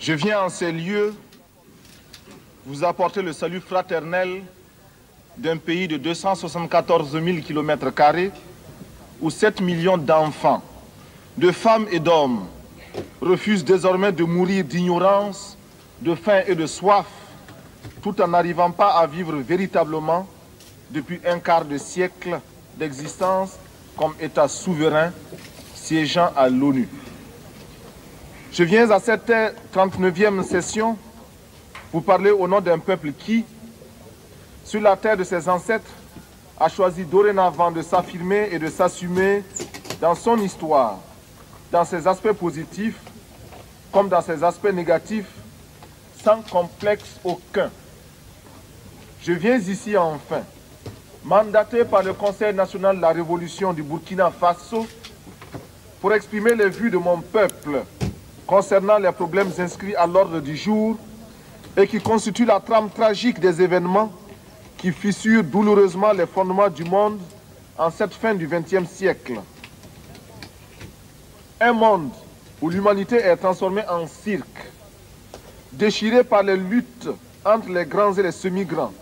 Je viens en ces lieux vous apporter le salut fraternel d'un pays de 274 000 km² où 7 millions d'enfants, de femmes et d'hommes refusent désormais de mourir d'ignorance, de faim et de soif, tout en n'arrivant pas à vivre véritablement depuis un quart de siècle d'existence comme État souverain siégeant à l'ONU. Je viens à cette 39e session vous parler au nom d'un peuple qui, sur la terre de ses ancêtres, a choisi dorénavant de s'affirmer et de s'assumer dans son histoire, dans ses aspects positifs comme dans ses aspects négatifs, sans complexe aucun. Je viens ici enfin, mandaté par le Conseil national de la Révolution du Burkina Faso, pour exprimer les vues de mon peuple concernant les problèmes inscrits à l'ordre du jour et qui constituent la trame tragique des événements qui fissurent douloureusement les fondements du monde en cette fin du XXe siècle. Un monde où l'humanité est transformée en cirque, déchirée par les luttes entre les grands et les semi-grands,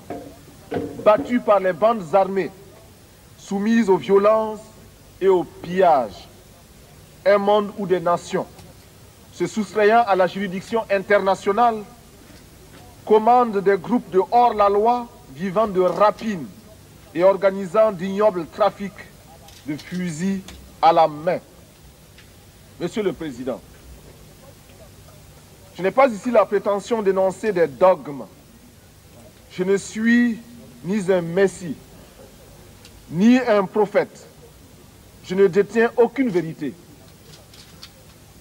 battue par les bandes armées, soumise aux violences et aux pillages. Un monde où des nations, se soustrayant à la juridiction internationale, commandent des groupes de hors-la-loi vivant de rapines et organisant d'ignobles trafics de fusils à la main. Monsieur le Président, je n'ai pas ici la prétention d'énoncer des dogmes. Je ne suis ni un messie, ni un prophète. Je ne détiens aucune vérité.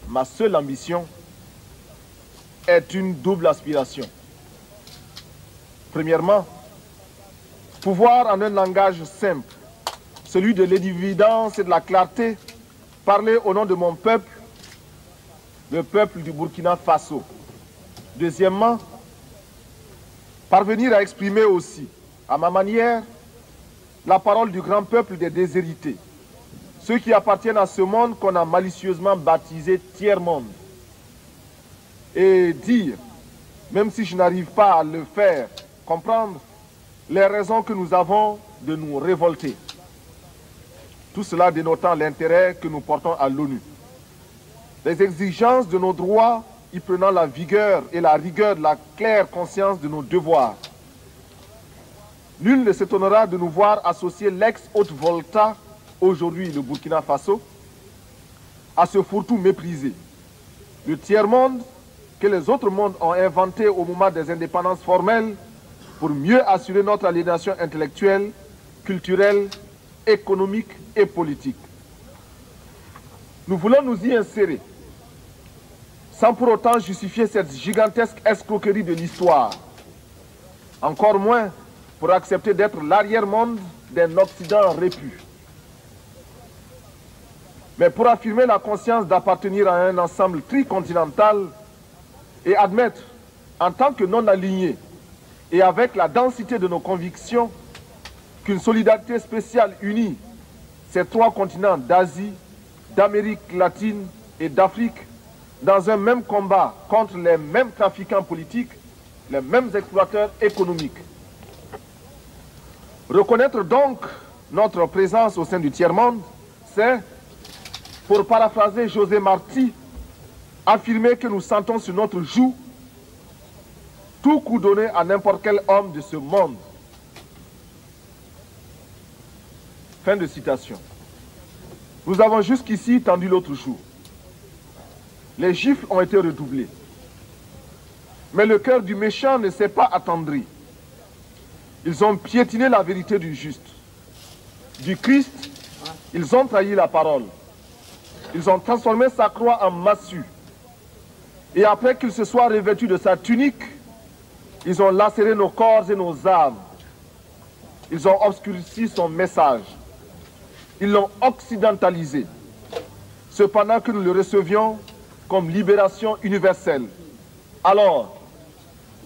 Ma seule ambition est une double aspiration. Premièrement, pouvoir en un langage simple, celui de l'évidence et de la clarté, parler au nom de mon peuple, le peuple du Burkina Faso. Deuxièmement, parvenir à exprimer aussi, à ma manière, la parole du grand peuple des déshérités, ceux qui appartiennent à ce monde qu'on a malicieusement baptisé tiers-monde. Et dire, même si je n'arrive pas à le faire comprendre, les raisons que nous avons de nous révolter. Tout cela dénotant l'intérêt que nous portons à l'ONU. Les exigences de nos droits y prenant la vigueur et la rigueur de la claire conscience de nos devoirs. Nul ne s'étonnera de nous voir associer l'ex-Haute-Volta, aujourd'hui le Burkina Faso, à ce fourre-tout méprisé. Le tiers-monde que les autres mondes ont inventé au moment des indépendances formelles pour mieux assurer notre aliénation intellectuelle, culturelle, économique et politique. Nous voulons nous y insérer, sans pour autant justifier cette gigantesque escroquerie de l'histoire, encore moins pour accepter d'être l'arrière-monde d'un Occident répu. Mais pour affirmer la conscience d'appartenir à un ensemble tricontinental et admettre, en tant que non-alignés et avec la densité de nos convictions, qu'une solidarité spéciale unit ces trois continents d'Asie, d'Amérique latine et d'Afrique dans un même combat contre les mêmes trafiquants politiques, les mêmes exploiteurs économiques. Reconnaître donc notre présence au sein du tiers-monde, c'est, pour paraphraser José Marti, affirmer que nous sentons sur notre joue tout coup donné à n'importe quel homme de ce monde. Fin de citation. Nous avons jusqu'ici tendu l'autre jour. Les gifles ont été redoublés. Mais le cœur du méchant ne s'est pas attendri. Ils ont piétiné la vérité du juste. Du Christ, ils ont trahi la parole. Ils ont transformé sa croix en massue. Et après qu'il se soit revêtu de sa tunique, ils ont lacéré nos corps et nos âmes. Ils ont obscurci son message. Ils l'ont occidentalisé. Cependant que nous le recevions comme libération universelle. Alors,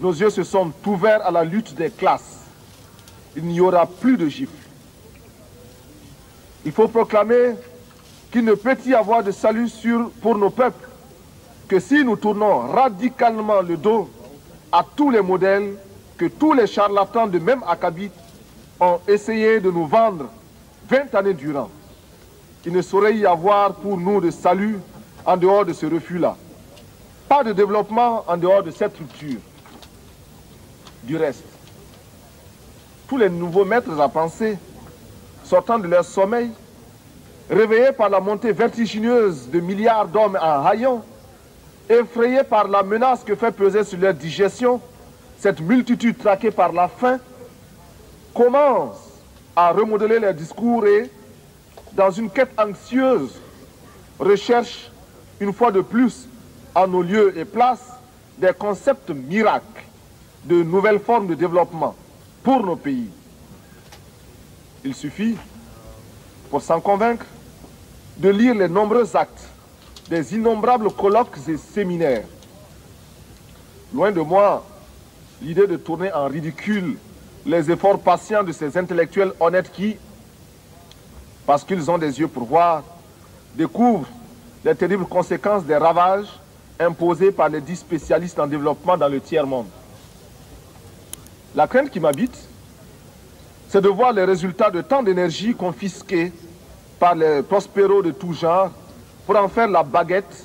nos yeux se sont ouverts à la lutte des classes. Il n'y aura plus de gifles. Il faut proclamer qu'il ne peut y avoir de salut sûr pour nos peuples que si nous tournons radicalement le dos à tous les modèles que tous les charlatans de même acabit ont essayé de nous vendre 20 années durant, il ne saurait y avoir pour nous de salut en dehors de ce refus-là. Pas de développement en dehors de cette structure. Du reste, tous les nouveaux maîtres à penser, sortant de leur sommeil, réveillés par la montée vertigineuse de milliards d'hommes en haillons, effrayés par la menace que fait peser sur leur digestion cette multitude traquée par la faim, commencent à remodeler leurs discours et, dans une quête anxieuse, recherchent une fois de plus, en nos lieux et places, des concepts miracles de nouvelles formes de développement pour nos pays. Il suffit, pour s'en convaincre, de lire les nombreux actes des innombrables colloques et séminaires. Loin de moi l'idée de tourner en ridicule les efforts patients de ces intellectuels honnêtes qui, parce qu'ils ont des yeux pour voir, découvrent les terribles conséquences des ravages imposés par les 10 spécialistes en développement dans le tiers-monde. La crainte qui m'habite, c'est de voir les résultats de tant d'énergie confisquée par les prospéros de tout genre pour en faire la baguette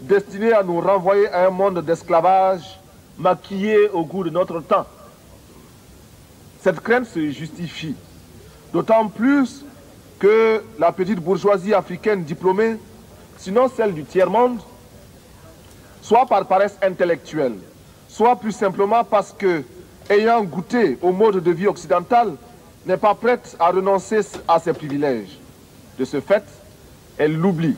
destinée à nous renvoyer à un monde d'esclavage maquillé au goût de notre temps. Cette crainte se justifie, d'autant plus que la petite bourgeoisie africaine diplômée, sinon celle du tiers-monde, soit par paresse intellectuelle, soit plus simplement parce que, ayant goûté au mode de vie occidental, n'est pas prête à renoncer à ses privilèges. De ce fait, elle l'oublie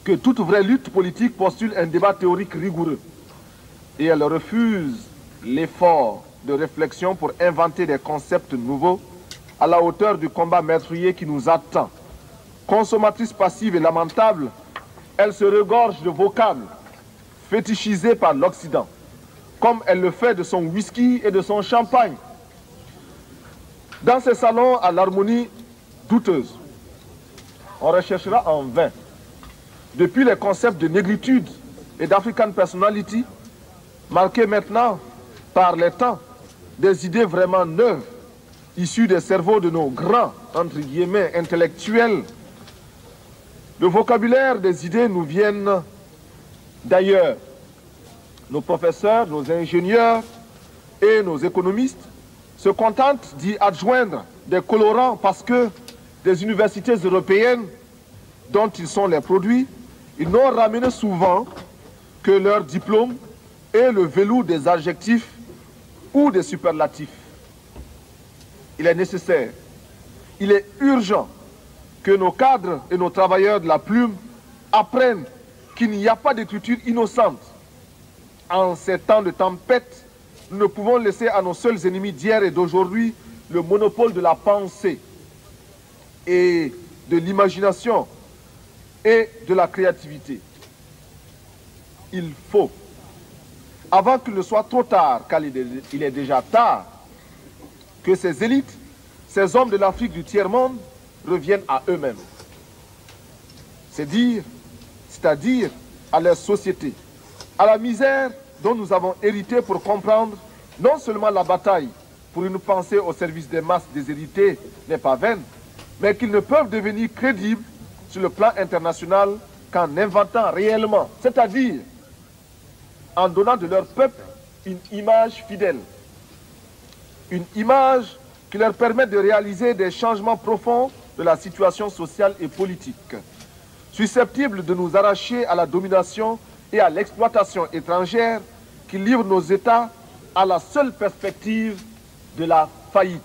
que toute vraie lutte politique postule un débat théorique rigoureux et elle refuse l'effort de réflexion pour inventer des concepts nouveaux à la hauteur du combat meurtrier qui nous attend. Consommatrice passive et lamentable, elle se regorge de vocables fétichisés par l'Occident, comme elle le fait de son whisky et de son champagne. Dans ces salons à l'harmonie douteuse, on recherchera en vain, depuis les concepts de négritude et d'African personality, marqués maintenant par les temps, des idées vraiment neuves, issues des cerveaux de nos grands, entre guillemets, intellectuels. Le vocabulaire des idées nous viennent d'ailleurs. Nos professeurs, nos ingénieurs et nos économistes se contentent d'y adjoindre des colorants parce que des universités européennes dont ils sont les produits, ils n'ont ramené souvent que leur diplôme et le velours des adjectifs ou des superlatifs. Il est nécessaire, il est urgent que nos cadres et nos travailleurs de la plume apprennent qu'il n'y a pas d'écriture innocente. En ces temps de tempête, nous ne pouvons laisser à nos seuls ennemis d'hier et d'aujourd'hui le monopole de la pensée et de l'imagination et de la créativité. Il faut, avant qu'il ne soit trop tard, car il est déjà tard, que ces élites, ces hommes de l'Afrique du tiers-monde reviennent à eux-mêmes. C'est-à-dire à leur société, à la misère dont nous avons hérité pour comprendre non seulement la bataille pour une pensée au service des masses déshéritées n'est pas vaine, mais qu'ils ne peuvent devenir crédibles sur le plan international qu'en inventant réellement, c'est-à-dire en donnant de leur peuple une image fidèle, une image qui leur permet de réaliser des changements profonds de la situation sociale et politique, susceptibles de nous arracher à la domination et à l'exploitation étrangère qui livre nos États à la seule perspective de la faillite.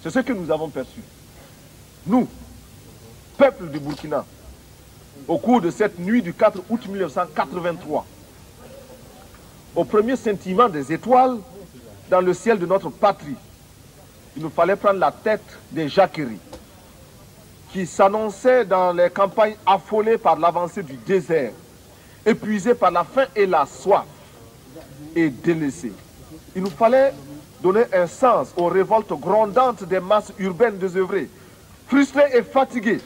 C'est ce que nous avons perçu. Nous, peuple du Burkina, au cours de cette nuit du 4 août 1983, au premier scintillement des étoiles dans le ciel de notre patrie, il nous fallait prendre la tête des jacqueries qui s'annonçaient dans les campagnes affolées par l'avancée du désert, épuisées par la faim et la soif et délaissées. Il nous fallait donner un sens aux révoltes grondantes des masses urbaines désœuvrées, frustrées et fatiguées,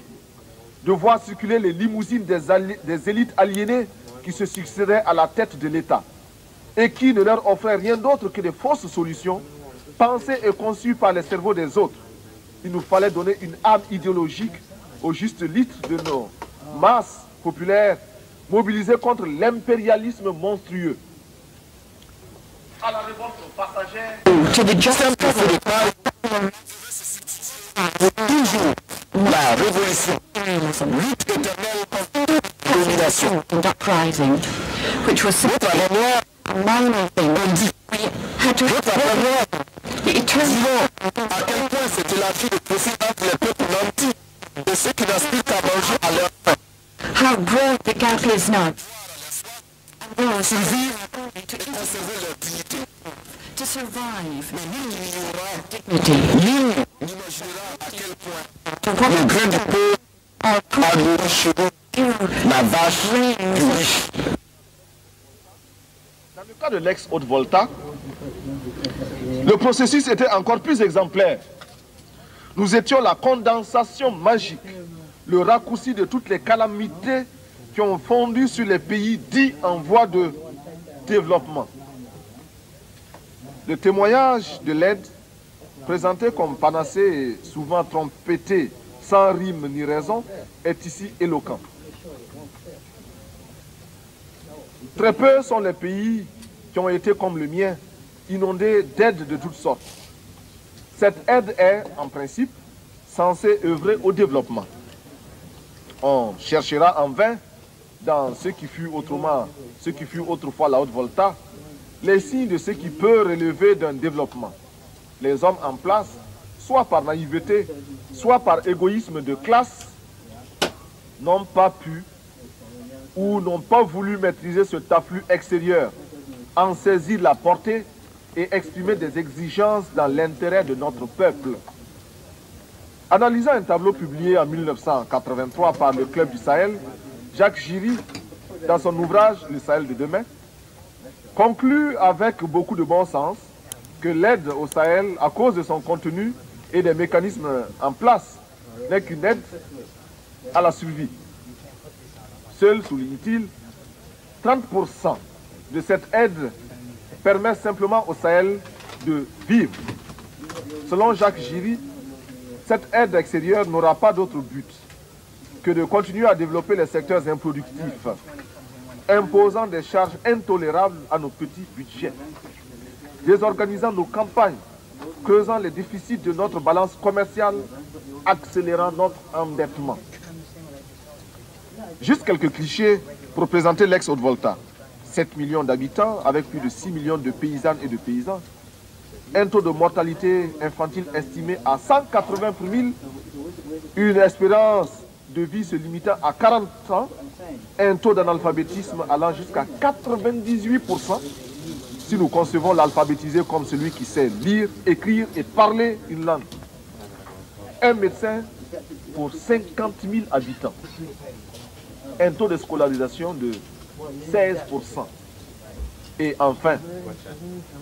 de voir circuler les limousines des élites aliénées qui se succédaient à la tête de l'État et qui ne leur offraient rien d'autre que des fausses solutions pensées et conçues par les cerveaux des autres. Il nous fallait donner une âme idéologique au juste litre de nos masses populaires mobilisées contre l'impérialisme monstrueux. À la révolte passagère, toujours la révolution, lutte éternelle contre la domination. Which was a minor thing. We had to the eternal. À quel point c'était la vie de possible entre les peuples nantis et ceux qui n'aspirent qu'à manger à leur faim. How broad the gap is now. And survivre et conserver leur dignité. To survive, dignity. Nul n'imaginera à quel point le grain du pauvre a nourri chez nous la vache du riche. Dans le cas de l'ex-Haute-Volta, le processus était encore plus exemplaire. Nous étions la condensation magique, le raccourci de toutes les calamités qui ont fondu sur les pays dits en voie de développement. Le témoignage de l'aide, présenté comme panacée et souvent trompetté, sans rime ni raison, est ici éloquent. Très peu sont les pays qui ont été comme le mien, inondés d'aides de toutes sortes. Cette aide est, en principe, censée œuvrer au développement. On cherchera en vain, dans ce qui fut autrefois la Haute-Volta, les signes de ce qui peut relever d'un développement. Les hommes en place, soit par naïveté, soit par égoïsme de classe, n'ont pas pu ou n'ont pas voulu maîtriser cet afflux extérieur, en saisir la portée et exprimer des exigences dans l'intérêt de notre peuple. Analysant un tableau publié en 1983 par le Club du Sahel, Jacques Giry, dans son ouvrage « Le Sahel de demain », conclut avec beaucoup de bon sens que l'aide au Sahel, à cause de son contenu et des mécanismes en place, n'est qu'une aide à la survie. Seul, souligne-t-il, 30% de cette aide permet simplement au Sahel de vivre. Selon Jacques Giry, cette aide extérieure n'aura pas d'autre but que de continuer à développer les secteurs improductifs, imposant des charges intolérables à nos petits budgets, désorganisant nos campagnes, creusant les déficits de notre balance commerciale, accélérant notre endettement. Juste quelques clichés pour présenter l'ex-Haute-Volta. 7 millions d'habitants avec plus de 6 millions de paysannes et de paysans. Un taux de mortalité infantile estimé à 180 pour 1000. Une espérance de vie se limitant à 40 ans. Un taux d'analphabétisme allant jusqu'à 98%. Si nous concevons l'alphabétisé comme celui qui sait lire, écrire et parler une langue. Un médecin pour 50 000 habitants. Un taux de scolarisation de 16%. Et enfin,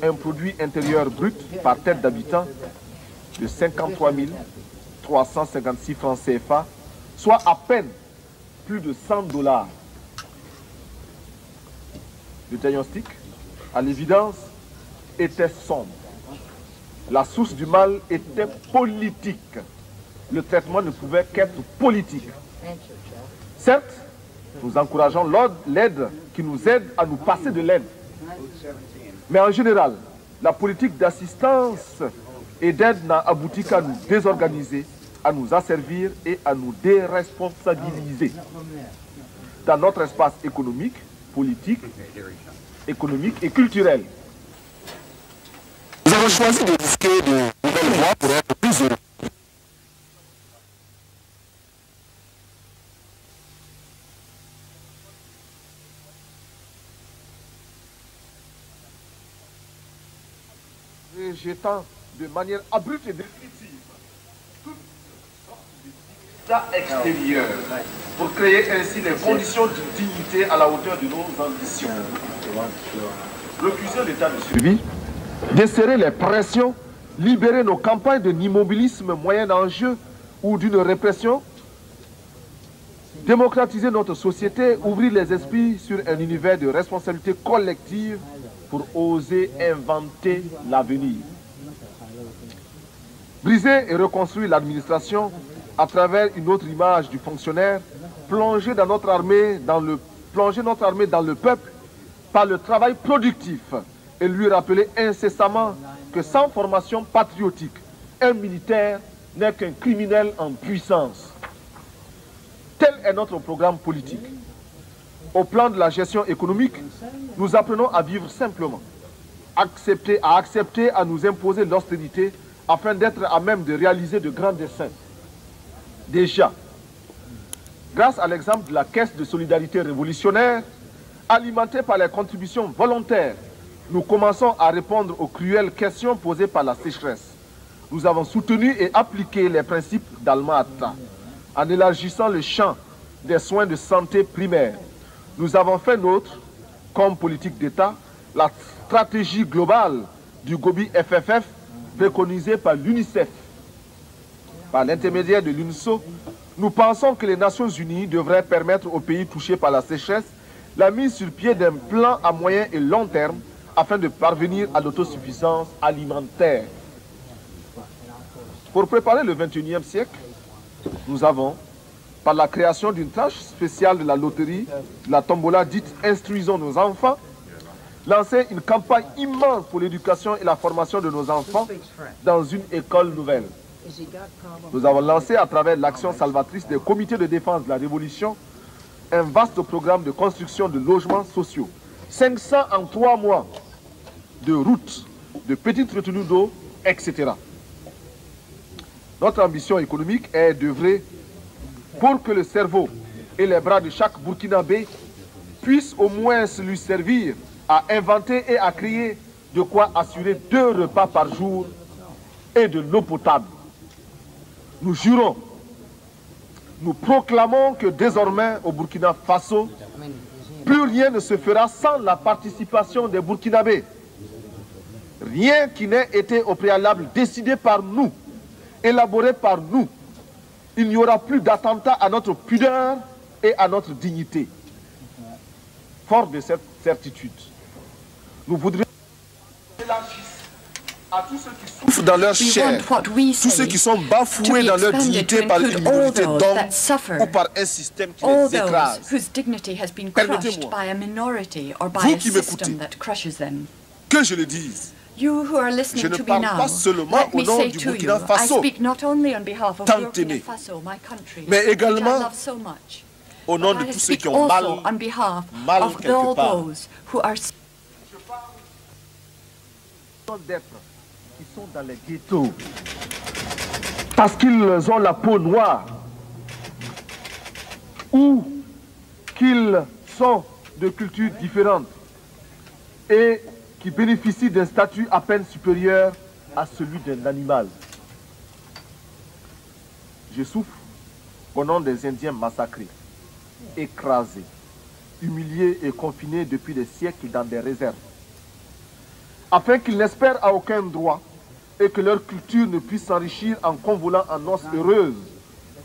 un produit intérieur brut par tête d'habitant de 53 356 francs CFA, soit à peine plus de 100 $. Le diagnostic, à l'évidence, était sombre. La source du mal était politique. Le traitement ne pouvait qu'être politique. Certes, nous encourageons l'aide qui nous aide à nous passer de l'aide. Mais en général, la politique d'assistance et d'aide n'a abouti qu'à nous désorganiser, à nous asservir et à nous déresponsabiliser. Dans notre espace économique, politique, économique et culturel. Nous avons choisi de risquer de nouvelles voies pour être plus heureux. Rejetant de manière abrupte et définitive toute sorte de extérieur pour créer ainsi les conditions de dignité à la hauteur de nos ambitions. Refuser l'état de survie, desserrer les pressions, libérer nos campagnes d'un immobilisme moyen enjeu ou d'une répression Démocratiser notre société, ouvrir les esprits sur un univers de responsabilité collective pour oser inventer l'avenir. Briser et reconstruire l'administration à travers une autre image du fonctionnaire, plonger notre armée dans le peuple par le travail productif et lui rappeler incessamment que sans formation patriotique, un militaire n'est qu'un criminel en puissance. Tel est notre programme politique. Au plan de la gestion économique, nous apprenons à vivre simplement, à accepter à nous imposer l'austérité afin d'être à même de réaliser de grands desseins. Déjà, grâce à l'exemple de la Caisse de solidarité révolutionnaire, alimentée par les contributions volontaires, nous commençons à répondre aux cruelles questions posées par la sécheresse. Nous avons soutenu et appliqué les principes d'Alma-Ata en élargissant le champ des soins de santé primaires. Nous avons fait nôtre, comme politique d'État, la stratégie globale du Gobi FFF préconisée par l'UNICEF. Par l'intermédiaire de l'UNSO, nous pensons que les Nations Unies devraient permettre aux pays touchés par la sécheresse la mise sur pied d'un plan à moyen et long terme afin de parvenir à l'autosuffisance alimentaire. Pour préparer le XXIe siècle, nous avons, par la création d'une tranche spéciale de la loterie, de la tombola dite « Instruisons nos enfants », lancé une campagne immense pour l'éducation et la formation de nos enfants dans une école nouvelle. Nous avons lancé à travers l'action salvatrice des comités de défense de la Révolution un vaste programme de construction de logements sociaux. 500 en 3 mois, de routes, de petites retenues d'eau, etc. Notre ambition économique est d'œuvrer pour que le cerveau et les bras de chaque Burkinabé puissent au moins lui servir à inventer et à créer de quoi assurer 2 repas par jour et de l'eau potable. Nous jurons, nous proclamons que désormais au Burkina Faso, plus rien ne se fera sans la participation des Burkinabés. Rien qui n'ait été au préalable décidé par nous, élaboré par nous. Il n'y aura plus d'attentat à notre pudeur et à notre dignité. Fort de cette certitude, nous voudrions élargir à tous ceux qui souffrent dans leur chair, tous ceux qui sont bafoués dans leur dignité par une minorité d'hommes ou par un système qui les écrase. Permettez-moi, vous qui m'écoutez, que je le dise. You who are listening Je ne to me parle now, pas seulement let au me nom say du to you, Burkina I Faso, speak not only on behalf of tant Burkina aimé, Faso, my country, mais which également I love so much, au nom but de I tous ceux speak qui ont also mal on behalf of quelque all part. those who are d'être qui sont dans les ghettos parce qu'ils ont la peau noire ou qu'ils sont de cultures différentes et qui bénéficient d'un statut à peine supérieur à celui d'un animal. Je souffre au nom des Indiens massacrés, écrasés, humiliés et confinés depuis des siècles dans des réserves, afin qu'ils n'espèrent à aucun droit et que leur culture ne puisse s'enrichir en convolant en noces heureuses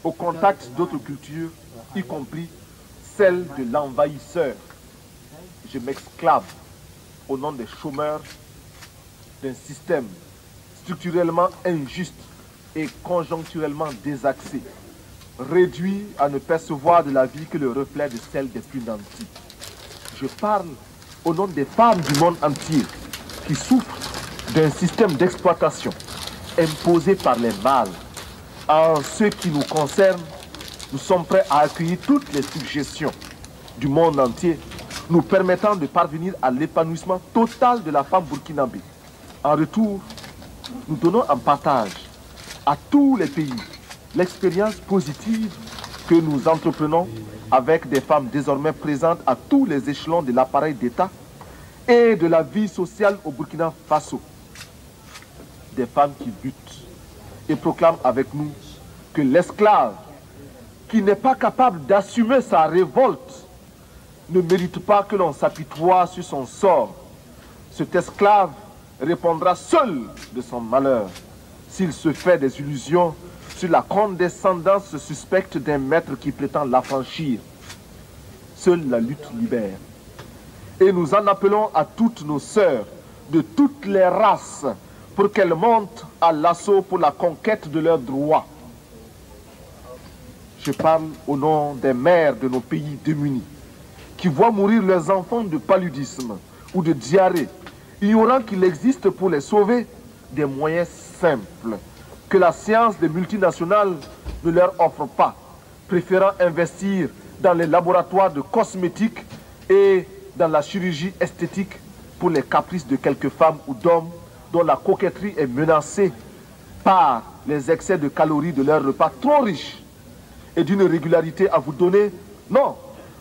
au contact d'autres cultures, y compris celle de l'envahisseur. Je m'exclave au nom des chômeurs d'un système structurellement injuste et conjoncturellement désaxé, réduit à ne percevoir de la vie que le reflet de celle des plus nantis. Je parle au nom des femmes du monde entier qui souffrent d'un système d'exploitation imposé par les mâles. En ce qui nous concerne, nous sommes prêts à accueillir toutes les suggestions du monde entier nous permettant de parvenir à l'épanouissement total de la femme burkinabé. En retour, nous donnons en partage à tous les pays l'expérience positive que nous entreprenons avec des femmes désormais présentes à tous les échelons de l'appareil d'État et de la vie sociale au Burkina Faso. Des femmes qui luttent et proclament avec nous que l'esclave qui n'est pas capable d'assumer sa révolte ne mérite pas que l'on s'apitoie sur son sort. Cet esclave répondra seul de son malheur s'il se fait des illusions sur la condescendance suspecte d'un maître qui prétend l'affranchir. Seule la lutte libère. Et nous en appelons à toutes nos sœurs de toutes les races pour qu'elles montent à l'assaut pour la conquête de leurs droits. Je parle au nom des mères de nos pays démunis qui voient mourir leurs enfants de paludisme ou de diarrhée, ignorant qu'il existe pour les sauver des moyens simples que la science des multinationales ne leur offre pas, préférant investir dans les laboratoires de cosmétiques et dans la chirurgie esthétique pour les caprices de quelques femmes ou d'hommes dont la coquetterie est menacée par les excès de calories de leurs repas trop riches et d'une régularité à vous donner, non,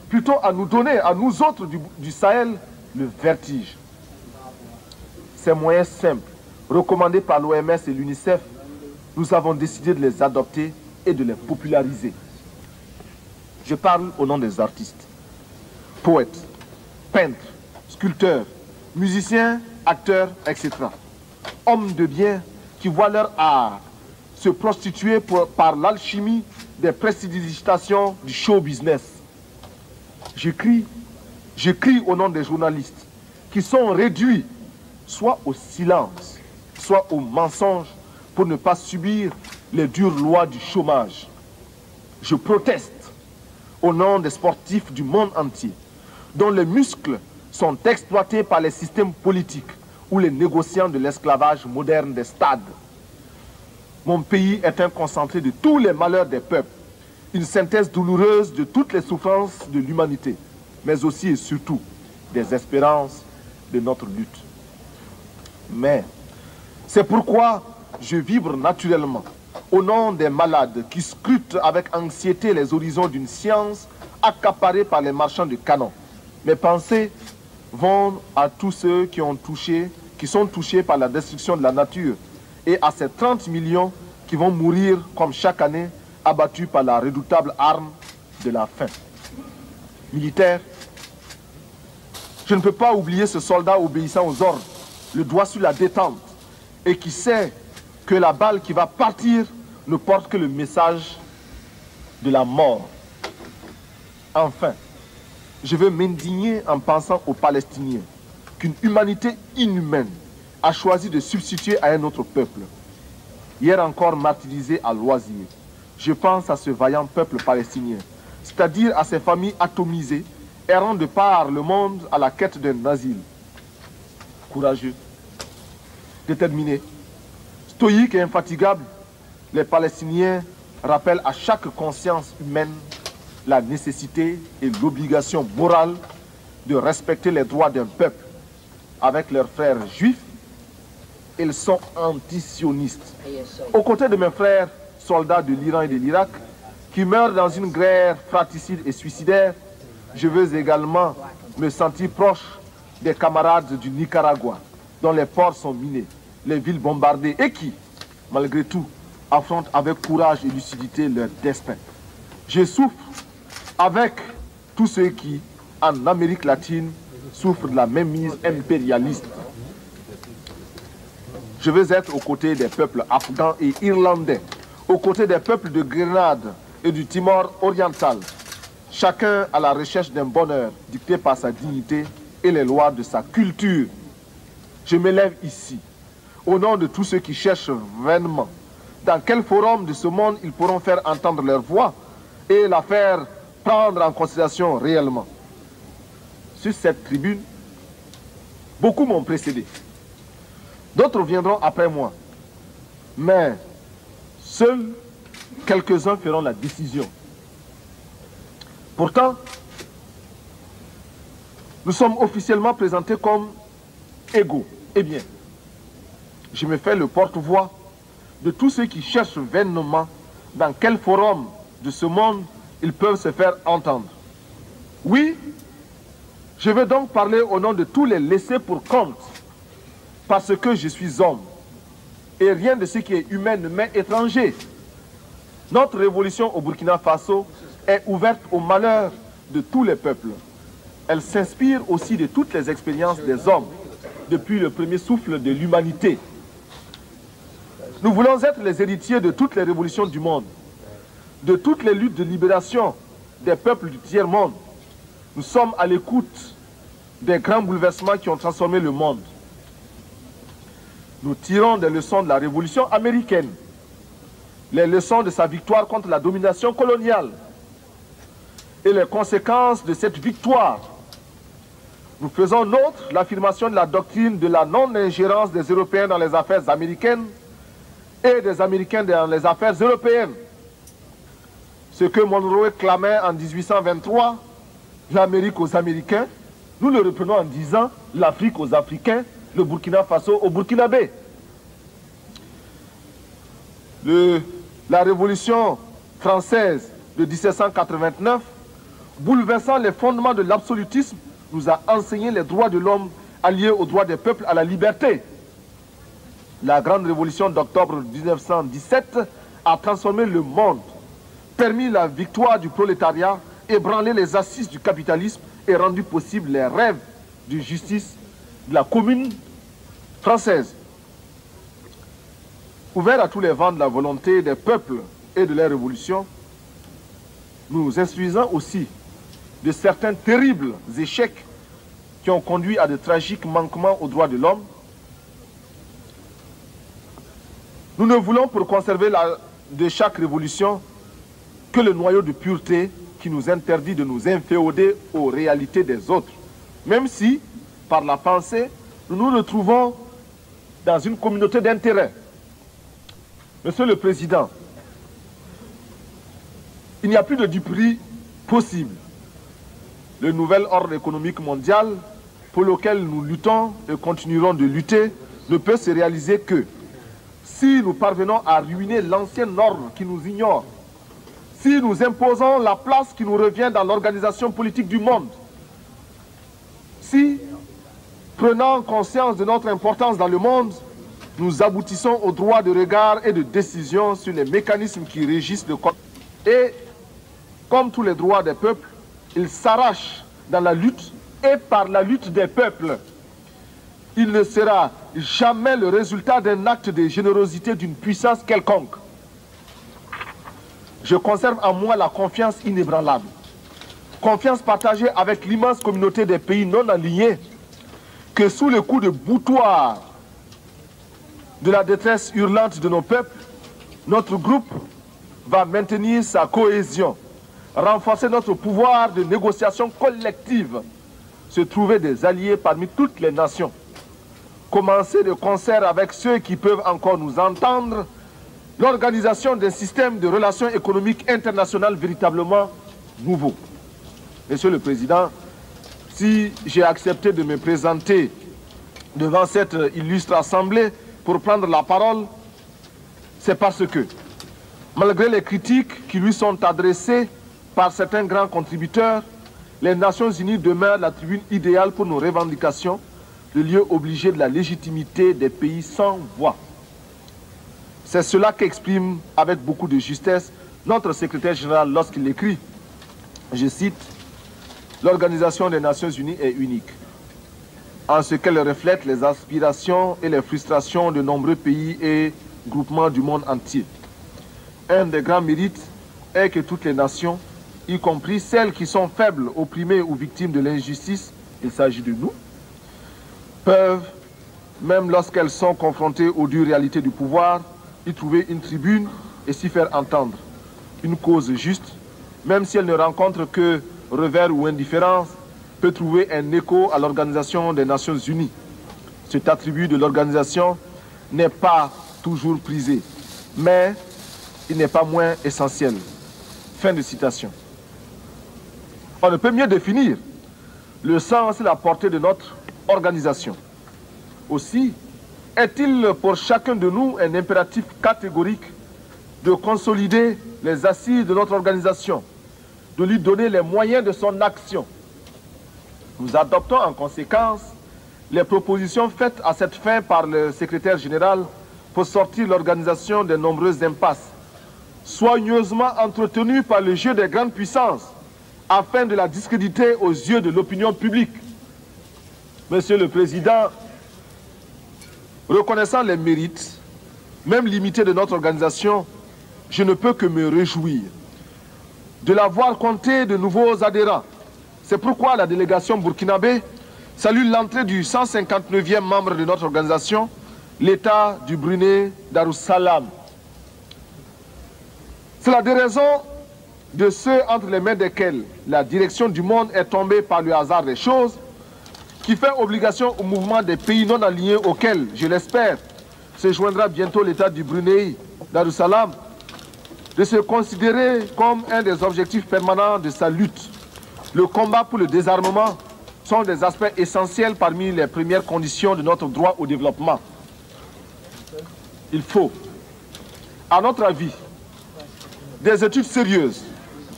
plutôt à nous donner, à nous autres du Sahel, le vertige. Ces moyens simples, recommandés par l'OMS et l'UNICEF, nous avons décidé de les adopter et de les populariser. Je parle au nom des artistes, poètes, peintres, sculpteurs, musiciens, acteurs, etc. Hommes de bien qui voient leur art se prostituer par l'alchimie des prestidigitations du show business. J'écris au nom des journalistes qui sont réduits soit au silence, soit au mensonge pour ne pas subir les dures lois du chômage. Je proteste au nom des sportifs du monde entier dont les muscles sont exploités par les systèmes politiques ou les négociants de l'esclavage moderne des stades. Mon pays est un concentré de tous les malheurs des peuples, une synthèse douloureuse de toutes les souffrances de l'humanité, mais aussi et surtout des espérances de notre lutte. Mais c'est pourquoi je vibre naturellement au nom des malades qui scrutent avec anxiété les horizons d'une science accaparée par les marchands de canons. Mes pensées vont à tous ceux qui sont touchés par la destruction de la nature et à ces 30 millions qui vont mourir comme chaque année abattus par la redoutable arme de la faim. Militaire, je ne peux pas oublier ce soldat obéissant aux ordres, le doigt sur la détente, et qui sait que la balle qui va partir ne porte que le message de la mort. Enfin, je veux m'indigner en pensant aux Palestiniens qu'une humanité inhumaine a choisi de substituer à un autre peuple. Hier encore martyrisé à loisir, je pense à ce vaillant peuple palestinien, c'est-à-dire à ces familles atomisées, errant de par le monde à la quête d'un asile. Courageux, déterminés, stoïques et infatigables, les Palestiniens rappellent à chaque conscience humaine la nécessité et l'obligation morale de respecter les droits d'un peuple. Avec leurs frères juifs, ils sont anti-sionistes. Aux côtés de mes frères soldats de l'Iran et de l'Irak, qui meurent dans une guerre fratricide et suicidaire, je veux également me sentir proche des camarades du Nicaragua, dont les ports sont minés, les villes bombardées et qui, malgré tout, affrontent avec courage et lucidité leur destin. Je souffre avec tous ceux qui, en Amérique latine, souffrent de la même mise impérialiste. Je veux être aux côtés des peuples afghans et irlandais, aux côtés des peuples de Grenade et du Timor oriental, chacun à la recherche d'un bonheur dicté par sa dignité et les lois de sa culture. Je m'élève ici, au nom de tous ceux qui cherchent vainement dans quel forum de ce monde ils pourront faire entendre leur voix et la faire prendre en considération réellement. Sur cette tribune, beaucoup m'ont précédé. D'autres viendront après moi. Mais seuls quelques-uns feront la décision. Pourtant, nous sommes officiellement présentés comme égaux. Eh bien, je me fais le porte-voix de tous ceux qui cherchent vainement dans quel forum de ce monde ils peuvent se faire entendre. Oui, je vais donc parler au nom de tous les laissés pour compte, parce que je suis homme, et rien de ce qui est humain ne m'est étranger. Notre révolution au Burkina Faso est ouverte au malheur de tous les peuples. Elle s'inspire aussi de toutes les expériences des hommes, depuis le premier souffle de l'humanité. Nous voulons être les héritiers de toutes les révolutions du monde, de toutes les luttes de libération des peuples du tiers-monde. Nous sommes à l'écoute des grands bouleversements qui ont transformé le monde. Nous tirons des leçons de la révolution américaine, les leçons de sa victoire contre la domination coloniale et les conséquences de cette victoire. Nous faisons nôtre l'affirmation de la doctrine de la non-ingérence des Européens dans les affaires américaines et des Américains dans les affaires européennes. Ce que Monroe clamait en 1823, l'Amérique aux Américains, nous le reprenons en disant l'Afrique aux Africains, le Burkina Faso aux Burkinabés. La révolution française de 1789, bouleversant les fondements de l'absolutisme, nous a enseigné les droits de l'homme alliés aux droits des peuples à la liberté. La grande révolution d'octobre 1917 a transformé le monde, permis la victoire du prolétariat, ébranlé les assises du capitalisme et rendu possible les rêves de justice de la commune française. Ouvert à tous les vents de la volonté des peuples et de leurs révolutions, nous instruisons aussi de certains terribles échecs qui ont conduit à de tragiques manquements aux droits de l'homme. Nous ne voulons pour conserver de chaque révolution que le noyau de pureté qui nous interdit de nous inféoder aux réalités des autres, même si, par la pensée, nous nous retrouvons dans une communauté d'intérêts. Monsieur le Président, il n'y a plus de duperie possible. Le nouvel ordre économique mondial pour lequel nous luttons et continuerons de lutter ne peut se réaliser que si nous parvenons à ruiner l'ancien ordre qui nous ignore, si nous imposons la place qui nous revient dans l'organisation politique du monde, si, prenant conscience de notre importance dans le monde, nous aboutissons au droit de regard et de décision sur les mécanismes qui régissent le corps. Et, comme tous les droits des peuples, ils s'arrachent dans la lutte et par la lutte des peuples. Il ne sera jamais le résultat d'un acte de générosité d'une puissance quelconque. Je conserve en moi la confiance inébranlable. Confiance partagée avec l'immense communauté des pays non alignés que sous le coup de boutoir de la détresse hurlante de nos peuples, notre groupe va maintenir sa cohésion, renforcer notre pouvoir de négociation collective, se trouver des alliés parmi toutes les nations, commencer de concert avec ceux qui peuvent encore nous entendre, l'organisation d'un système de relations économiques internationales véritablement nouveau. Monsieur le Président, si j'ai accepté de me présenter devant cette illustre assemblée pour prendre la parole, c'est parce que, malgré les critiques qui lui sont adressées par certains grands contributeurs, les Nations Unies demeurent la tribune idéale pour nos revendications, le lieu obligé de la légitimité des pays sans voix. C'est cela qu'exprime avec beaucoup de justesse notre secrétaire général lorsqu'il écrit, je cite, « L'Organisation des Nations Unies est unique, en ce qu'elle reflète les aspirations et les frustrations de nombreux pays et groupements du monde entier. Un des grands mérites est que toutes les nations, y compris celles qui sont faibles, opprimées ou victimes de l'injustice, il s'agit de nous, peuvent, même lorsqu'elles sont confrontées aux dures réalités du pouvoir, y trouver une tribune et s'y faire entendre. Une cause juste, même si elle ne rencontre que revers ou indifférence, peut trouver un écho à l'Organisation des Nations Unies. Cet attribut de l'organisation n'est pas toujours prisé, mais il n'est pas moins essentiel. » Fin de citation. On ne peut mieux définir le sens et la portée de notre organisation. Aussi, est-il pour chacun de nous un impératif catégorique de consolider les assises de notre organisation, de lui donner les moyens de son action. Nous adoptons en conséquence les propositions faites à cette fin par le secrétaire général pour sortir l'organisation des nombreuses impasses, soigneusement entretenues par le jeu des grandes puissances, afin de la discréditer aux yeux de l'opinion publique. Monsieur le Président, reconnaissant les mérites même limitée, de notre organisation, je ne peux que me réjouir de la voir compter de nouveaux adhérents. C'est pourquoi la délégation burkinabé salue l'entrée du 159e membre de notre organisation, l'État du Brunei Darussalam. C'est la déraison de ceux entre les mains desquels la direction du monde est tombée par le hasard des choses, qui fait obligation au mouvement des pays non alignés auxquels, je l'espère, se joindra bientôt l'État du Brunei Darussalam, de se considérer comme un des objectifs permanents de sa lutte. Le combat pour le désarmement sont des aspects essentiels parmi les premières conditions de notre droit au développement. Il faut, à notre avis, des études sérieuses,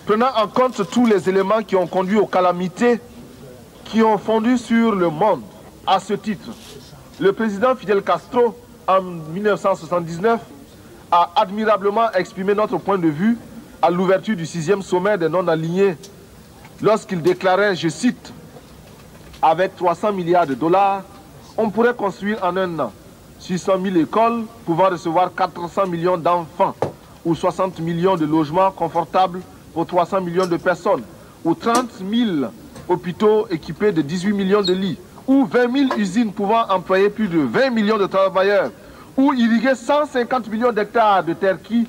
prenant en compte tous les éléments qui ont conduit aux calamités qui ont fondu sur le monde. À ce titre, le président Fidel Castro, en 1979, a admirablement exprimé notre point de vue à l'ouverture du 6e sommet des non-alignés, lorsqu'il déclarait, je cite, « Avec 300 milliards de dollars, on pourrait construire en un an 600 000 écoles pouvant recevoir 400 millions d'enfants, ou 60 millions de logements confortables pour 300 millions de personnes, ou 30 000 hôpitaux équipés de 18 millions de lits, ou 20 000 usines pouvant employer plus de 20 millions de travailleurs, ou irriguer 150 millions d'hectares de terre qui,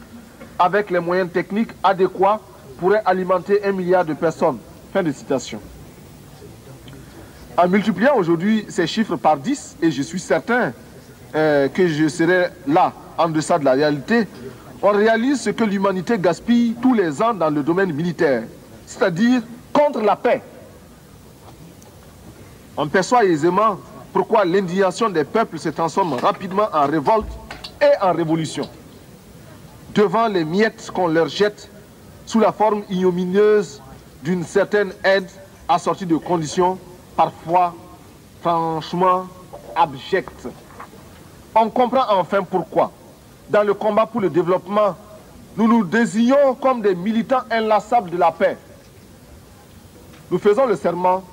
avec les moyens techniques adéquats, pourraient alimenter 1 milliard de personnes. » Fin de citation. En multipliant aujourd'hui ces chiffres par 10, et je suis certain que je serai là, en deçà de la réalité, on réalise ce que l'humanité gaspille tous les ans dans le domaine militaire, c'est-à-dire contre la paix. On perçoit aisément pourquoi l'indignation des peuples se transforme rapidement en révolte et en révolution, devant les miettes qu'on leur jette sous la forme ignominieuse d'une certaine aide assortie de conditions parfois franchement abjectes. On comprend enfin pourquoi, dans le combat pour le développement, nous nous désignons comme des militants inlassables de la paix. Nous faisons le serment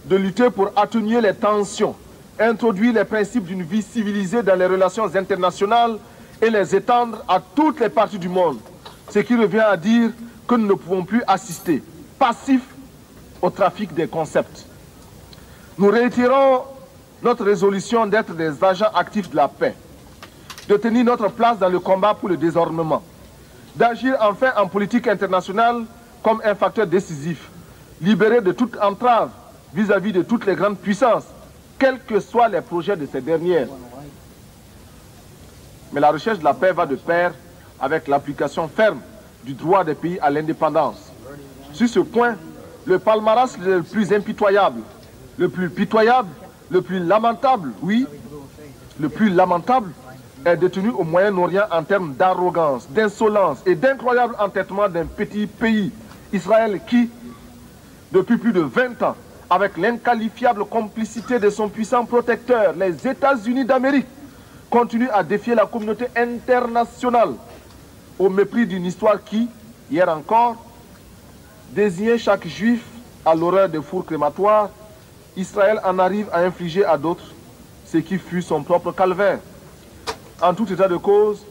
de lutter pour atténuer les tensions, introduire les principes d'une vie civilisée dans les relations internationales et les étendre à toutes les parties du monde, ce qui revient à dire que nous ne pouvons plus assister, passifs, au trafic des concepts. Nous réitérons notre résolution d'être des agents actifs de la paix, de tenir notre place dans le combat pour le désarmement, d'agir enfin en politique internationale comme un facteur décisif, libéré de toute entrave vis-à-vis de toutes les grandes puissances, quels que soient les projets de ces dernières. Mais la recherche de la paix va de pair avec l'application ferme du droit des pays à l'indépendance. Sur ce point, le palmarès le plus impitoyable, le plus pitoyable, le plus lamentable, oui, le plus lamentable, est détenu au Moyen-Orient en termes d'arrogance, d'insolence et d'incroyable entêtement d'un petit pays, Israël, qui, depuis plus de 20 ans, avec l'inqualifiable complicité de son puissant protecteur, les États-Unis d'Amérique, continue à défier la communauté internationale au mépris d'une histoire qui, hier encore, désignait chaque juif à l'horreur des fours crématoires. Israël en arrive à infliger à d'autres ce qui fut son propre calvaire. En tout état de cause,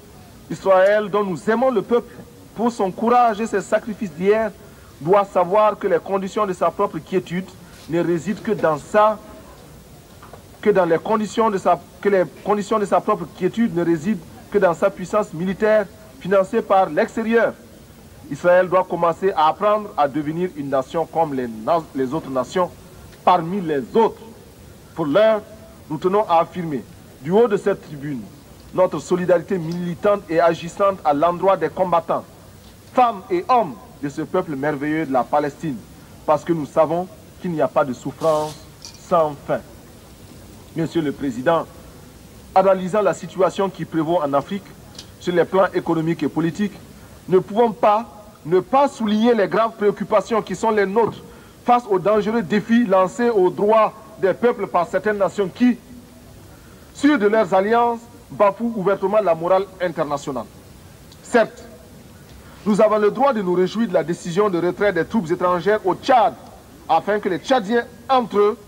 Israël, dont nous aimons le peuple pour son courage et ses sacrifices d'hier, doit savoir que les conditions de sa propre quiétude ne résident que dans les conditions de sa propre quiétude ne résident que dans sa puissance militaire financée par l'extérieur. Israël doit commencer à apprendre à devenir une nation comme les autres nations, parmi les autres. Pour l'heure, nous tenons à affirmer, du haut de cette tribune, notre solidarité militante et agissante à l'endroit des combattants, femmes et hommes de ce peuple merveilleux de la Palestine, parce que nous savons qu'il n'y a pas de souffrance sans fin. Monsieur le Président, analysant la situation qui prévaut en Afrique, sur les plans économiques et politiques, ne pouvons pas ne pas souligner les graves préoccupations qui sont les nôtres face aux dangereux défis lancés aux droits des peuples par certaines nations qui, sûres de leurs alliances, bafouent ouvertement la morale internationale. Certes, nous avons le droit de nous réjouir de la décision de retrait des troupes étrangères au Tchad, afin que les Tchadiens, entre eux,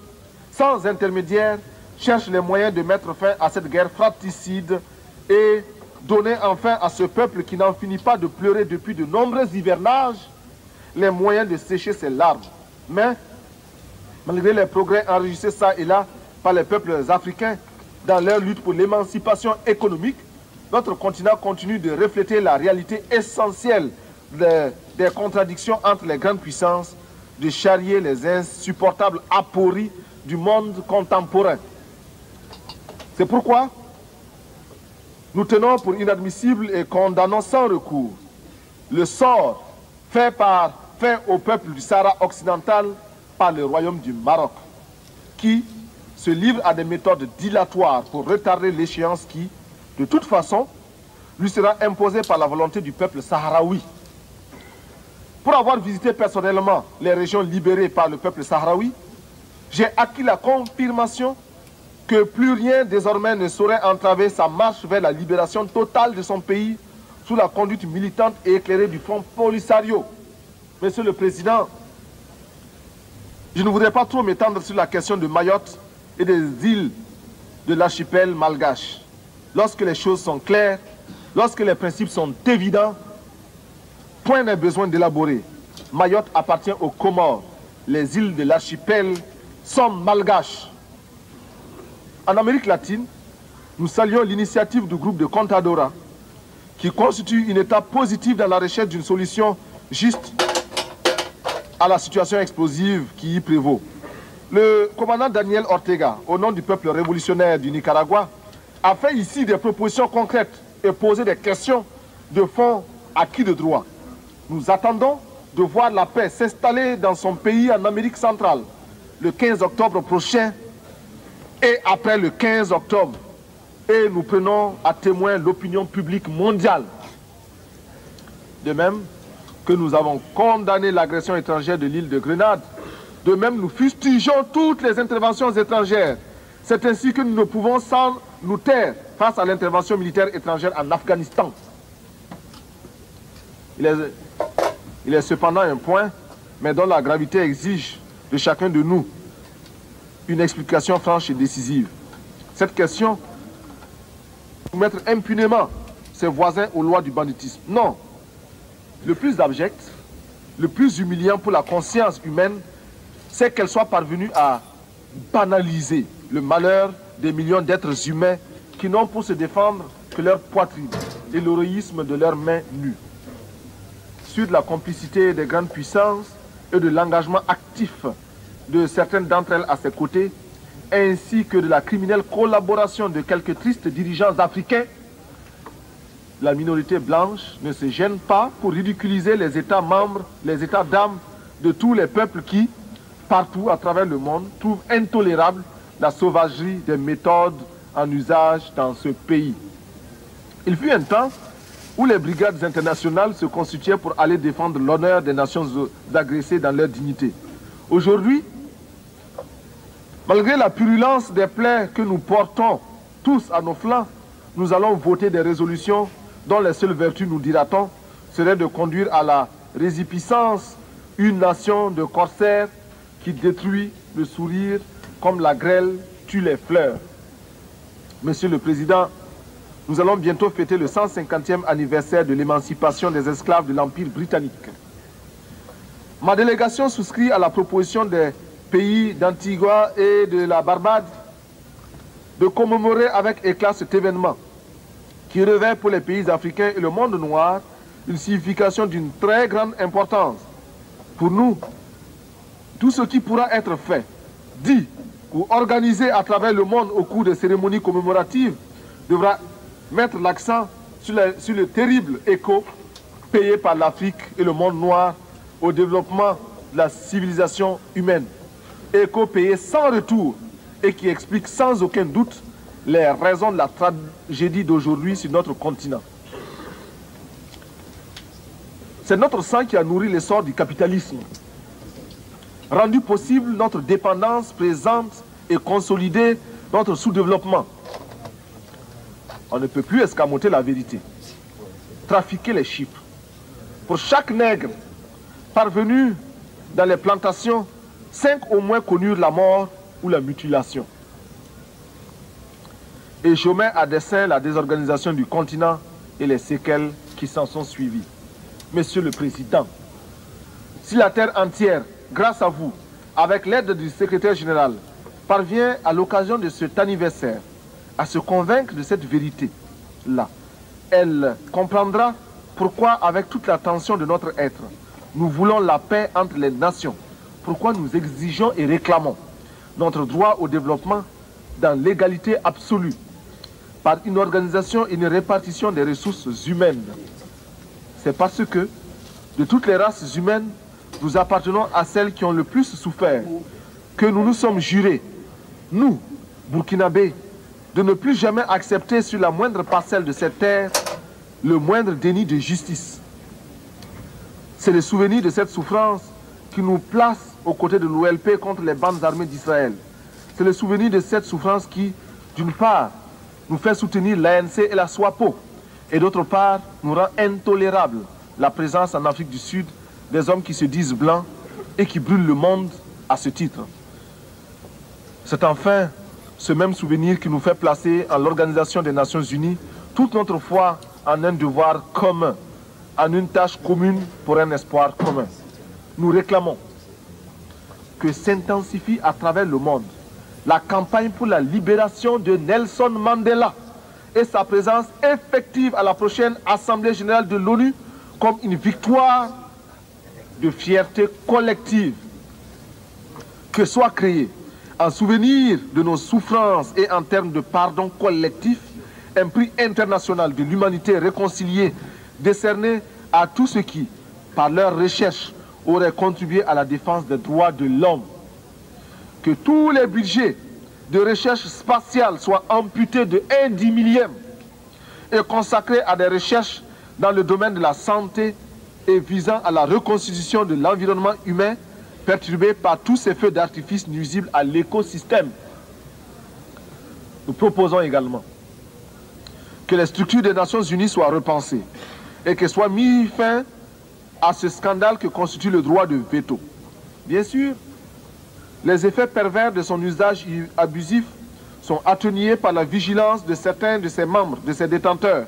sans intermédiaire, cherchent les moyens de mettre fin à cette guerre fratricide et donner enfin à ce peuple qui n'en finit pas de pleurer depuis de nombreux hivernages les moyens de sécher ses larmes. Mais, malgré les progrès enregistrés ça et là par les peuples africains dans leur lutte pour l'émancipation économique, notre continent continue de refléter la réalité essentielle des contradictions entre les grandes puissances, de charrier les insupportables apories du monde contemporain. C'est pourquoi nous tenons pour inadmissible et condamnons sans recours le sort fait au peuple du Sahara occidental par le royaume du Maroc, qui se livre à des méthodes dilatoires pour retarder l'échéance qui, de toute façon, lui sera imposée par la volonté du peuple sahraoui. Pour avoir visité personnellement les régions libérées par le peuple sahraoui, j'ai acquis la confirmation que plus rien désormais ne saurait entraver sa marche vers la libération totale de son pays sous la conduite militante et éclairée du Front Polisario. Monsieur le Président, je ne voudrais pas trop m'étendre sur la question de Mayotte et des îles de l'archipel malgache. Lorsque les choses sont claires, lorsque les principes sont évidents, point n'est besoin d'élaborer. Mayotte appartient aux Comores. Les îles de l'archipel sont malgaches. En Amérique latine, nous saluons l'initiative du groupe de Contadora, qui constitue une étape positive dans la recherche d'une solution juste à la situation explosive qui y prévaut. Le commandant Daniel Ortega, au nom du peuple révolutionnaire du Nicaragua, a fait ici des propositions concrètes et posé des questions de fond acquis de droit. Nous attendons de voir la paix s'installer dans son pays en Amérique centrale le 15 octobre prochain et après le 15 octobre. Et nous prenons à témoin l'opinion publique mondiale. De même que nous avons condamné l'agression étrangère de l'île de Grenade, de même nous fustigeons toutes les interventions étrangères. C'est ainsi que nous ne pouvons sans nous taire face à l'intervention militaire étrangère en Afghanistan. Il est cependant un point, mais dont la gravité exige de chacun de nous une explication franche et décisive. Cette question, soumettre impunément ses voisins aux lois du banditisme. Non. Le plus abject, le plus humiliant pour la conscience humaine, c'est qu'elle soit parvenue à banaliser le malheur des millions d'êtres humains qui n'ont pour se défendre que leur poitrine et l'héroïsme de leurs mains nues. Sur la complicité des grandes puissances et de l'engagement actif de certaines d'entre elles à ses côtés, ainsi que de la criminelle collaboration de quelques tristes dirigeants africains, la minorité blanche ne se gêne pas pour ridiculiser les États membres, les États d'âme de tous les peuples qui, partout à travers le monde, trouvent intolérable la sauvagerie des méthodes en usage dans ce pays. Il fut un temps où les brigades internationales se constituaient pour aller défendre l'honneur des nations agressées dans leur dignité. Aujourd'hui, malgré la purulence des plaies que nous portons tous à nos flancs, nous allons voter des résolutions dont les seules vertus, nous dira-t-on, serait de conduire à la résipiscence une nation de corsaires qui détruit le sourire comme la grêle tue les fleurs. Monsieur le Président, nous allons bientôt fêter le 150e anniversaire de l'émancipation des esclaves de l'Empire britannique. Ma délégation souscrit à la proposition des pays d'Antigua et de la Barbade de commémorer avec éclat cet événement qui revêt pour les pays africains et le monde noir une signification d'une très grande importance. Pour nous, tout ce qui pourra être fait, dit ou organisé à travers le monde au cours des cérémonies commémoratives devra mettre l'accent sur le terrible écho payé par l'Afrique et le monde noir au développement de la civilisation humaine. Écho payé sans retour et qui explique sans aucun doute les raisons de la tragédie d'aujourd'hui sur notre continent. C'est notre sang qui a nourri l'essor du capitalisme, rendu possible notre dépendance présente et consolidé notre sous-développement. On ne peut plus escamoter la vérité, trafiquer les chiffres. Pour chaque nègre parvenu dans les plantations, 5 au moins connurent la mort ou la mutilation. Et je mets à dessein la désorganisation du continent et les séquelles qui s'en sont suivies. Monsieur le Président, si la terre entière, grâce à vous, avec l'aide du secrétaire général, parvient à l'occasion de cet anniversaire à se convaincre de cette vérité-là, elle comprendra pourquoi, avec toute la tension de notre être, nous voulons la paix entre les nations, pourquoi nous exigeons et réclamons notre droit au développement dans l'égalité absolue, par une organisation et une répartition des ressources humaines. C'est parce que, de toutes les races humaines, nous appartenons à celles qui ont le plus souffert, que nous nous sommes jurés, nous, Burkinabés, de ne plus jamais accepter sur la moindre parcelle de cette terre le moindre déni de justice. C'est le souvenir de cette souffrance qui nous place aux côtés de l'OLP contre les bandes armées d'Israël. C'est le souvenir de cette souffrance qui, d'une part, nous fait soutenir l'ANC et la SWAPO, et d'autre part, nous rend intolérable la présence en Afrique du Sud des hommes qui se disent blancs et qui brûlent le monde à ce titre. C'est enfin ce même souvenir qui nous fait placer en l'Organisation des Nations Unies toute notre foi en un devoir commun, en une tâche commune pour un espoir commun. Nous réclamons que s'intensifie à travers le monde la campagne pour la libération de Nelson Mandela et sa présence effective à la prochaine Assemblée générale de l'ONU comme une victoire de fierté collective. Que soit créé, en souvenir de nos souffrances et en termes de pardon collectif, un prix international de l'humanité réconciliée décerné à tous ceux qui, par leur recherche, auraient contribué à la défense des droits de l'homme. Que tous les budgets de recherche spatiale soient amputés de 1/10 et consacrés à des recherches dans le domaine de la santé et visant à la reconstitution de l'environnement humain perturbé par tous ces feux d'artifice nuisibles à l'écosystème. Nous proposons également que les structures des Nations Unies soient repensées et que soit mis fin à ce scandale que constitue le droit de veto. Bien sûr, les effets pervers de son usage abusif sont atténués par la vigilance de certains de ses membres, de ses détenteurs.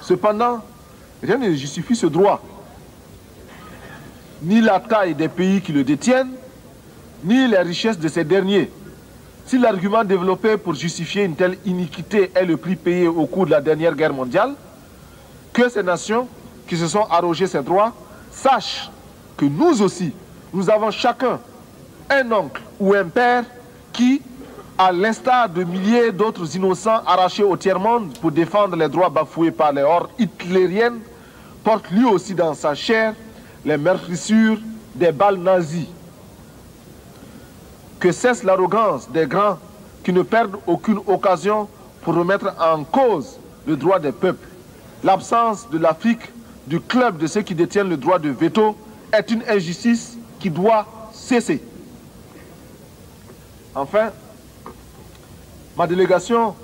Cependant, rien ne justifie ce droit. Ni la taille des pays qui le détiennent, ni les richesses de ces derniers. Si l'argument développé pour justifier une telle iniquité est le prix payé au cours de la dernière guerre mondiale, que ces nations qui se sont arrogées ces droits sachent que nous aussi, nous avons chacun un oncle ou un père qui, à l'instar de milliers d'autres innocents arrachés au tiers-monde pour défendre les droits bafoués par les hordes hitlériennes, porte lui aussi dans sa chair les meurtrissures des balles nazies. Que cesse l'arrogance des grands qui ne perdent aucune occasion pour remettre en cause le droit des peuples. L'absence de l'Afrique du club de ceux qui détiennent le droit de veto est une injustice qui doit cesser. Enfin, ma délégation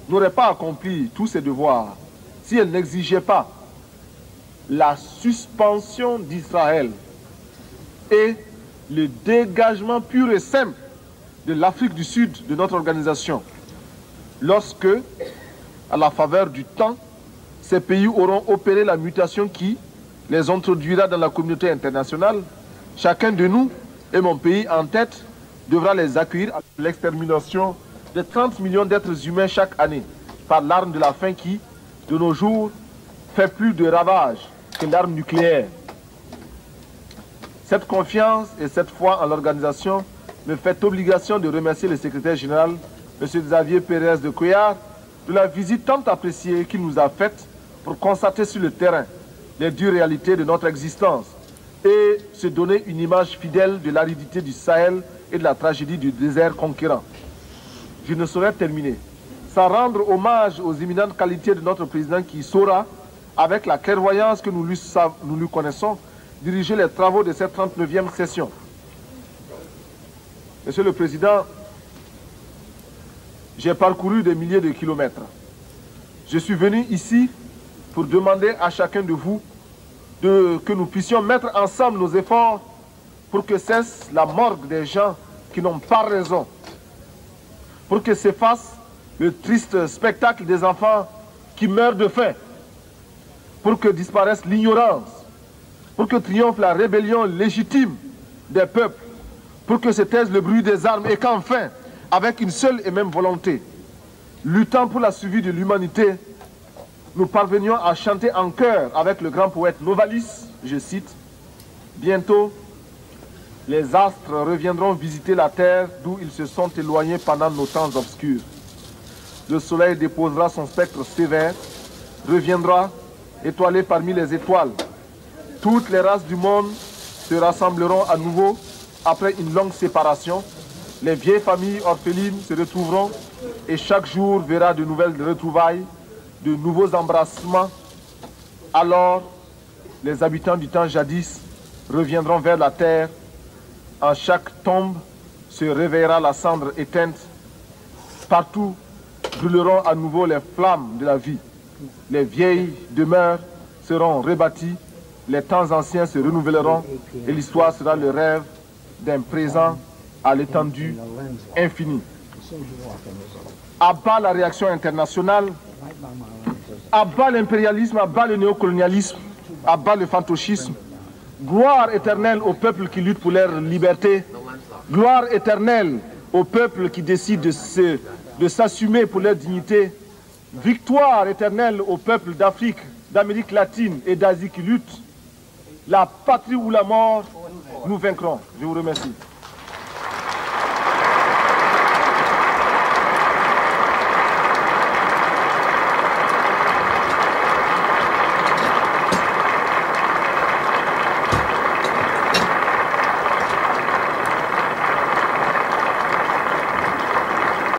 n'aurait pas accompli tous ses devoirs si elle n'exigeait pas la suspension d'Israël et le dégagement pur et simple de l'Afrique du Sud de notre organisation. Lorsque, à la faveur du temps, ces pays auront opéré la mutation qui les introduira dans la communauté internationale, chacun de nous, et mon pays en tête, devra les accueillir à l'extermination de 30 millions d'êtres humains chaque année par l'arme de la faim qui, de nos jours, fait plus de ravages que l'arme nucléaire. Cette confiance et cette foi en l'organisation me fait obligation de remercier le secrétaire général, M. Xavier Pérez de Cuellar, de la visite tant appréciée qu'il nous a faite pour constater sur le terrain les dures réalités de notre existence et se donner une image fidèle de l'aridité du Sahel et de la tragédie du désert conquérant. Je ne saurais terminer sans rendre hommage aux éminentes qualités de notre président qui saura, avec la clairvoyance que nous lui connaissons, diriger les travaux de cette 39e session. Monsieur le Président, j'ai parcouru des milliers de kilomètres. Je suis venu ici pour demander à chacun de vous que nous puissions mettre ensemble nos efforts pour que cesse la morgue des gens qui n'ont pas raison, pour que s'efface le triste spectacle des enfants qui meurent de faim, pour que disparaisse l'ignorance, pour que triomphe la rébellion légitime des peuples, pour que se taise le bruit des armes et qu'enfin, avec une seule et même volonté, luttant pour la survie de l'humanité, nous parvenions à chanter en chœur avec le grand poète Novalis, je cite, « Bientôt, les astres reviendront visiter la terre d'où ils se sont éloignés pendant nos temps obscurs. Le soleil déposera son spectre sévère, reviendra étoilé parmi les étoiles. Toutes les races du monde se rassembleront à nouveau après une longue séparation. Les vieilles familles orphelines se retrouveront et chaque jour verra de nouvelles retrouvailles, de nouveaux embrassements. Alors, les habitants du temps jadis reviendront vers la terre. En chaque tombe se réveillera la cendre éteinte. Partout brûleront à nouveau les flammes de la vie. Les vieilles demeures seront rebâties, les temps anciens se renouvelleront et l'histoire sera le rêve d'un présent à l'étendue infinie. À bas la réaction internationale, à bas l'impérialisme, à bas le néocolonialisme, à bas le fantoschisme. Gloire éternelle aux peuples qui luttent pour leur liberté. Gloire éternelle aux peuples qui décident de s'assumer pour leur dignité. Victoire éternelle aux peuples d'Afrique, d'Amérique latine et d'Asie qui luttent. La patrie ou la mort, nous vaincrons. Je vous remercie.